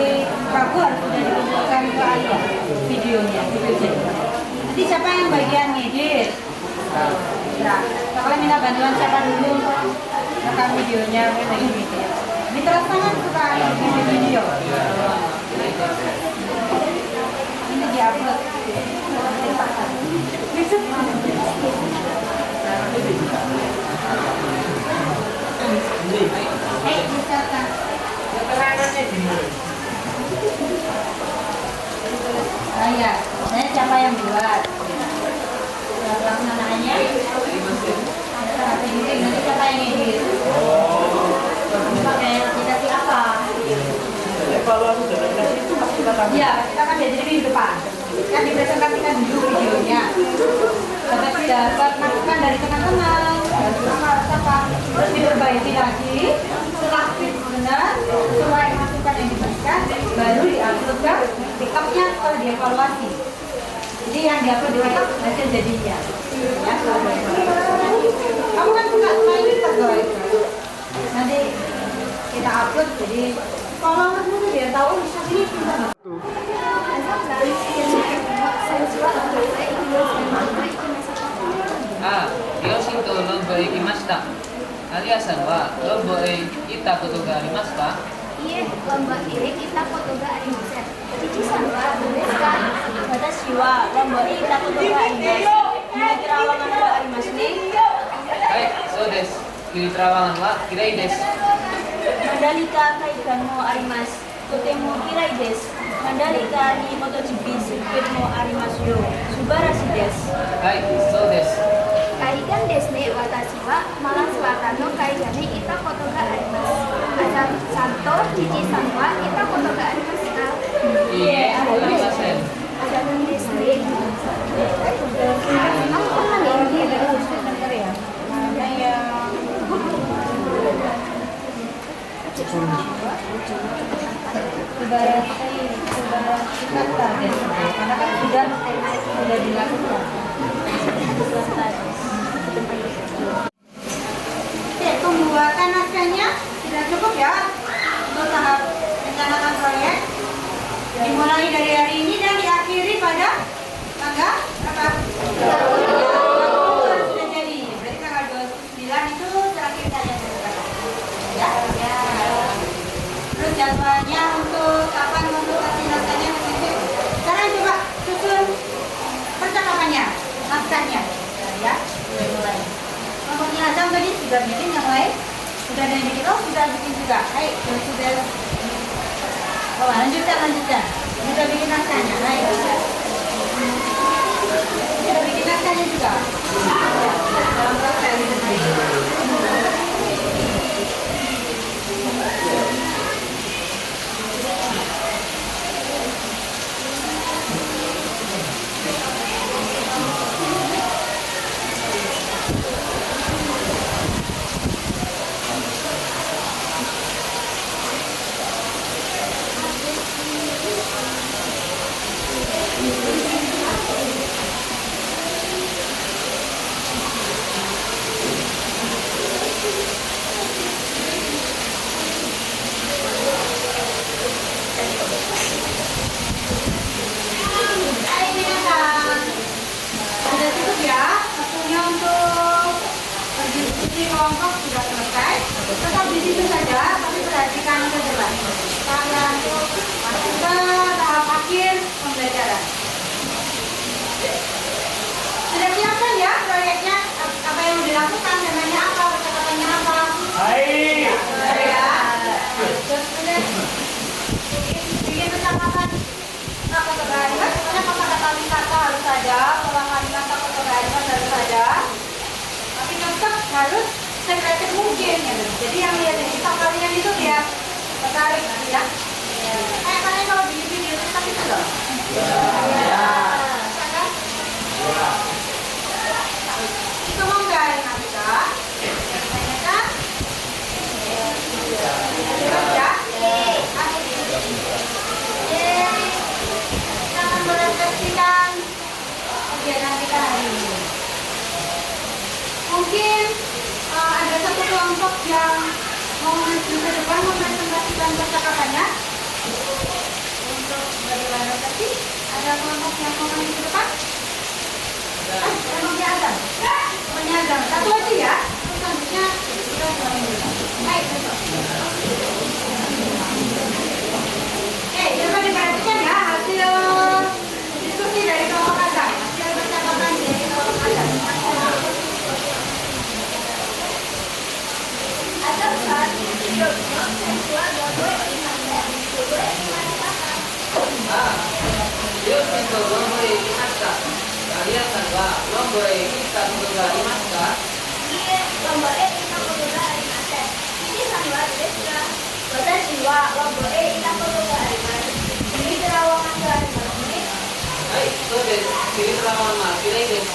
Rabu harus sudah dikumpulkan ke Alia videonya, Nanti siapa yang bagian ngedit? Nah, kalian minta bantuan siapa dulu untuk rekam videonya, lagi video. Mitra sangat suka video. Ini diupload. Dicatat. Saya siapa yang buat? Pelaksanaannya? Nanti siapa yang edit? Pakai aplikasi apa? Iya, kita kan jadi minggu depan. Kan dipresentasikan dulu videonya. Dapat masukan dari teman-teman, dari siapa, terus diperbaiki lagi. Setelah fit benar, sesuai masukan yang diberikan, baru diupload ke TikToknya atau dievaluasi. Jadi yang diupload di TikTok hasil jadinya. Ya, kamu kan suka main TikTok guys. Nanti kita upload, jadi kalau kamu biar tahu bisa ini gimana. Yoshiとロンボへ行きました。アリアさんはロンボへ行ったことがありますか？いえ、ロンボへ行ったことがありません。父さんはどうですか？私はロンボへ行ったことがあります。Gili Trawanganはありますね。はい、そうです。ギリトラワンは嫌いです。Mandalika Kaigan mo arimas. Totemo kirai desu. Mandalika ni MotoGP sirkuit mo arimasu yo. Subarashi desu. はい、そうです。海岸ですね。私はマラスワタの海岸に行ったことがあります。あさんと父さんは行ったことがありますか？いいえ、ありません。あさんですね。Aku pernah ya ini ada khusus negara ya. Ibarat kata deh, karena kan sudah dilakukan. Oke, pembuatan naskahnya sudah cukup ya untuk tahap rencanakan proyek. Dimulai dari hari ini dan diakhiri pada tanggal berapa? 30 sudah jadi. Berarti tanggal 29 itu terakhir kalian selesai. Ya. Terus jadwalnya untuk kapan konsultasi naskahnya? Sekarang coba susun percakapannya, naskahnya. Ya, mulai. Kelompoknya Azam tadi sudah bikin yang lain? Sudah ada yang bikin? Oh, sudah bikin juga. Hai, sudah. Oh, lanjutkan. Sudah bikin naskahnya. Hai. Sudah bikin naskahnya juga. Dalam proses. Sudah cukup ya, waktunya untuk berdiskusi kelompok sudah selesai. Tetap di situ saja, tapi perhatikan ke depan. Kalian masuk ke tahap akhir pembelajaran. Sudah siapkan ya proyeknya, apa yang dilakukan, temanya apa, percakapannya apa. Hai. Sudah ya. Terus sudah bikin percakapan. Fotografer, pokoknya kata-kata wisata harus ada, pengalaman kata fotografer harus ada, tapi tetap harus sekreatif mungkin ya. Jadi yang lihat di TikTok kalian itu dia tertarik ya. Kayak kalian kalau di video TikTok itu loh, Itu mau nggak air nafika? Tanyakan. Ya? Kita akan merefleksikan kegiatan kita hari ini. Mungkin ada satu kelompok yang mau maju ke depan mempresentasikan percakapannya untuk bagaimana refleksi. Ada kelompok yang mau maju ke depan? Emangnya ada? Emangnya ada? Satu aja ya. Terus selanjutnya kita mulai dulu. Baik, besok. Oke, coba diperhatikan ya hasil diskusi dari kelompok Azam. Hasil percakapan dari kelompok Azam. Ada saat video seksual gabung dengan Yo siento lombo de himasta. Kalian wa lombo de kitaことがありますか? いいえ、ロンボへ行ったことがありません。じいさんはですか？私はロンボへ行ったことがあります。ビリトラワマンがありますね。はい、そうです。キリトラワンは嫌いです。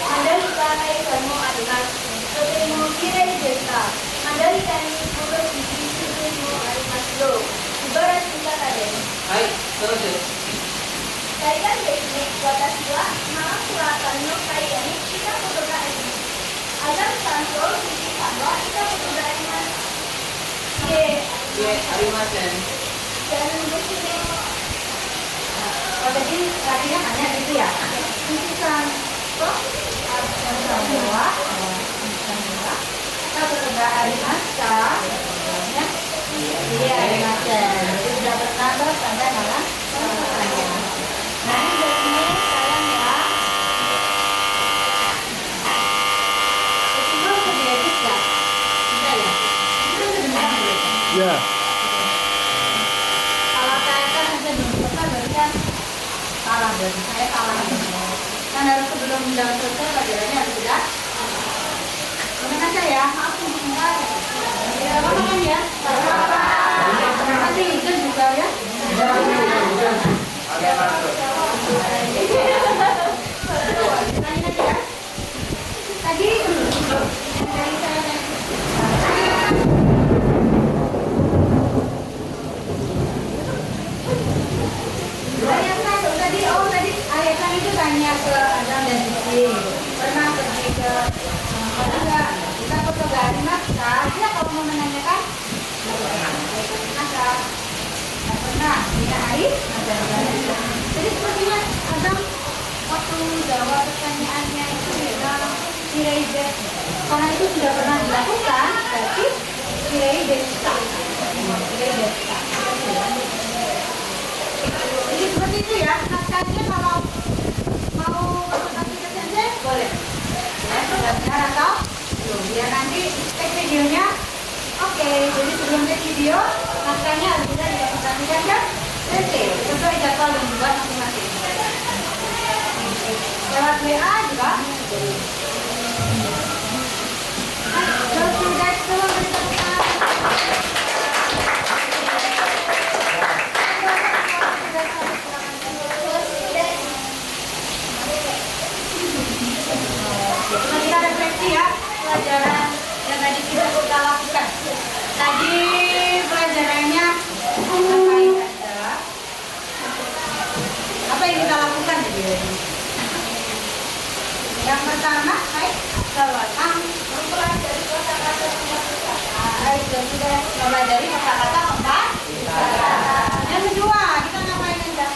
マンダリカの映像もあります。とても綺麗ですが、マンダリカに戻す技術もありますよ。素晴らしい方です。はい、そうです。海岸ですね。私はマークラさんの海岸に来たことがあります。アザムさんとフジさんは来たことがあります。いえ、いえ、ありません。残念ですね。 Oh, jadi artinya hanya gitu ya. Tulisan kok semua, kita bekerja hari masa, ya. Iya, hari masa. Jadi sudah bertambah sampai dalam pertanyaan. Nah, ini dari sini sekarang ya. Itu belum kebiasaan ya? Sudah ya? Itu kan kedengaran belum? Ya. Kalau saya kan saja belum selesai berarti kan salah, berarti saya salah. Kan harus sebelum jam selesai pelajarannya harus sudah. Komen aja ya, maaf semua. Ya apa kan ya? Nanti izin juga ya. Ada masuk. Tanya aja ya. Tadi yang dari saya yang satu tadi, Ayatan itu tanya ke Adam dan Sisi, pernah pergi ke enggak, kita foto dari Maksa, dia kalau mau menanyakan Maksa, nggak pernah, tidak Aib, jadi sepertinya Adam waktu jawab pertanyaannya itu bilang Sireide, karena itu sudah pernah dilakukan, berarti Sireide Sireide. Jadi seperti itu ya, naskahnya kalau mau konsultasi ke sensei boleh. Ya, sudah benar atau belum? Biar nanti cek videonya. Oke, jadi sebelum cek video, naskahnya harus bisa dikonsultasikan ke sensei sesuai jadwal yang dibuat masing-masing. Lewat WA juga. Sudah tolong beri tepuk tangan. Nah, kita refleksi ya pelajaran yang tadi kita lakukan. Tadi pelajarannya ngapain aja? Apa yang kita lakukan tadi? Yang pertama, mempelajari kosakata pembaca. Itu sudah mempelajari kosakata pembaca. Yang kedua, kita ngapain aja?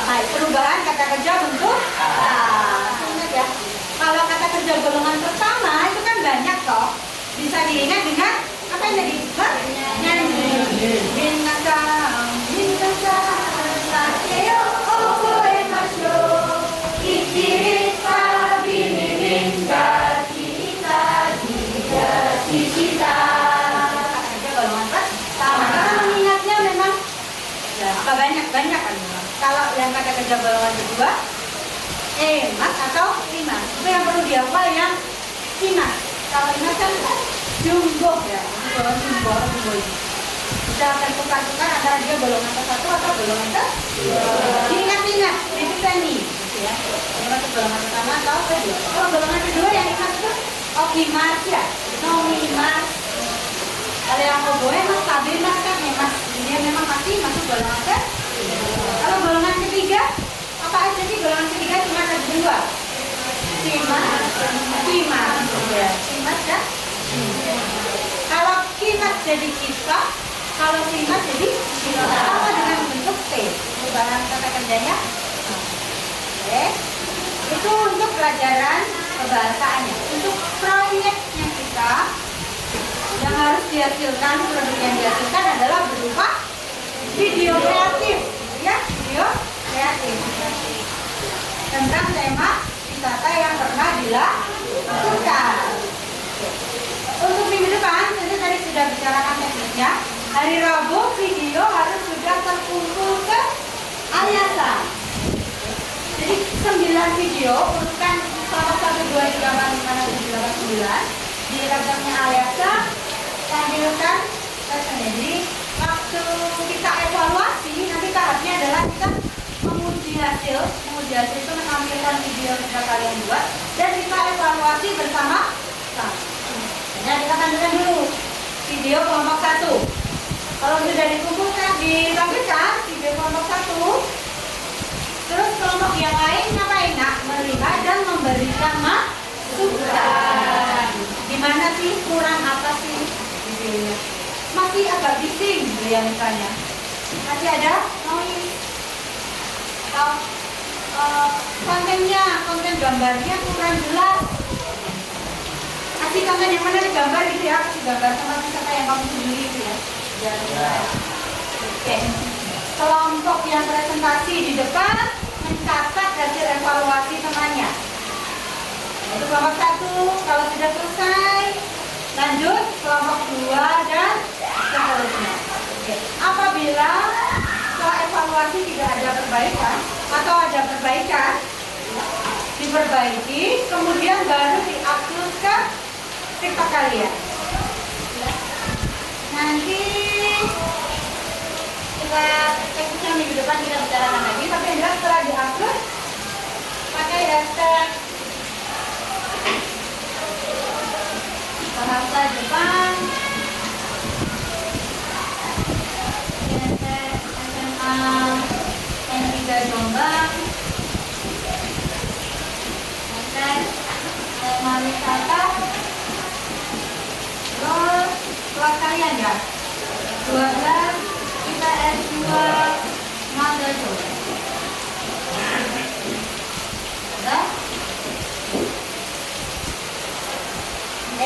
Perubahan kata kerja bentuk kata. Ingat ya, kalau kata kerja golongan pertama itu kan banyak toh. Bisa diingat dengan apa yang tadi? Nyanyi. Binatang, sakeo, okoe masyo, ichirita, biniminda, kita, kita. Kata kerja golongan pertama. Kita mengingatnya memang apa banyak kan. Kalau yang kata kerja golongan kedua, emas atau limas. Itu yang perlu dihafal yang limas. Kalau limas kan jumbo ya, golongan jumbo ini. bisa tertukar-tukar antara dia golongan ke-1 atau golongan ke-2. Diingat-ingat, repeat gitu ya. Dia masuk golongan pertama atau kedua. Kalau golongan kedua yang ingat itu okimas ya, nomimas. Kalau yang oboe mas tabimas kan mas, dia memang pasti masuk golongan ke. Kalau golongan ketiga, apa aja sih golongan ketiga cuma ada 2. Kimas, ya. Kimas ya. Kalau kimas jadi kisah, kalau kimas jadi sama dengan bentuk T. Perubahan kata kerjanya. Oke. Itu untuk pelajaran kebahasaannya. Untuk proyeknya kita yang harus dihasilkan, produk yang dihasilkan adalah berupa video kreatif, ya, video kreatif tentang tema wisata yang pernah dilakukan. Untuk minggu depan, saya tadi sudah bicarakan teknisnya. Hari Rabu video harus sudah terkumpul ke Ayasa. Jadi 9 video, urutan 1, 2, 3, 4, 5, 6, 7, 8, 9 di ragamnya Ayasa. Tampilkan rasanya. Jadi waktu kita evaluasi, nanti tahapnya adalah kita menguji hasil. Menguji hasil itu menampilkan video yang sudah kalian buat dan kita evaluasi bersama-sama. Nah, kita tampilkan dulu video kelompok 1. Kalau sudah dikumpulkan, ditampilkan video kelompok 1, terus kelompok yang lain ngapain? Nah, melihat dan memberikan masukan. Gimana sih, kurang apa sih videonya? Masih agak bising ya misalnya. Masih ada noise. Kontennya, konten gambarnya kurang jelas. Kasih konten yang mana nih gambar gitu ya, kasih gambar sama wisata yang kamu sendiri gitu ya. Oke. Kelompok yang presentasi di depan mencatat hasil evaluasi temannya. Itu kelompok 1, kalau sudah selesai lanjut kelompok 2 dan seterusnya. Oke. Apabila setelah evaluasi tidak ada perbaikan atau ada perbaikan, diperbaiki, kemudian baru diupload ke TikTok kalian. Nanti kita teknisnya minggu depan kita bicarakan lagi, tapi yang jelas setelah diupload pakai hashtag bahasa Jepang, SMA N3 Jombang, tema wisata, terus kelas kalian ya 12 kita S2 Madrasah. Udah?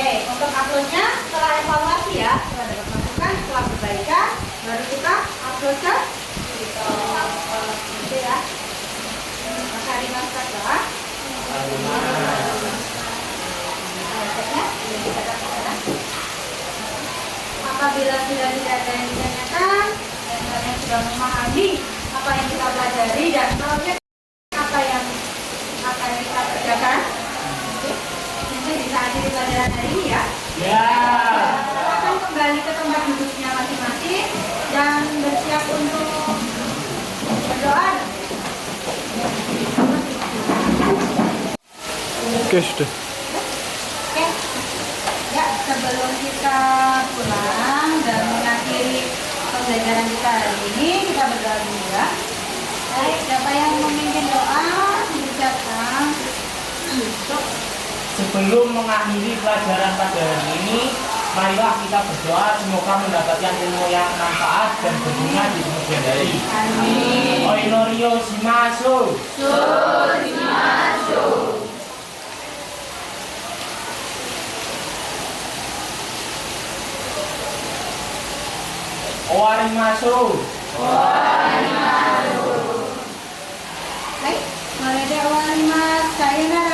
Untuk uploadnya setelah evaluasi ya, setelah dapat masukan, setelah perbaikan, baru kita upload ke gitu ya. Mas Hariman Sakla. Apabila sudah tidak ada yang ditanyakan dan kalian sudah memahami apa yang kita pelajari dan proyek apa yang akan kita kerjakan, nanti bisa akhiri pelajaran hari ini ya. Ya. Silakan kembali ke tempat duduknya masing-masing dan bersiap untuk berdoa. Oke, sudah. Oke. Ya, sebelum kita pulang dan mengakhiri pembelajaran kita hari ini, kita berdoa dulu ya. Baik, siapa yang memimpin doa, diucapkan. Sebelum mengakhiri pelajaran pada hari ini, marilah kita berdoa semoga mendapatkan ilmu yang manfaat dan berguna di kemudian hari. Amin. Oinorio shimasu. Owarimasu. Baik, mulai dari awal 5, sayonara.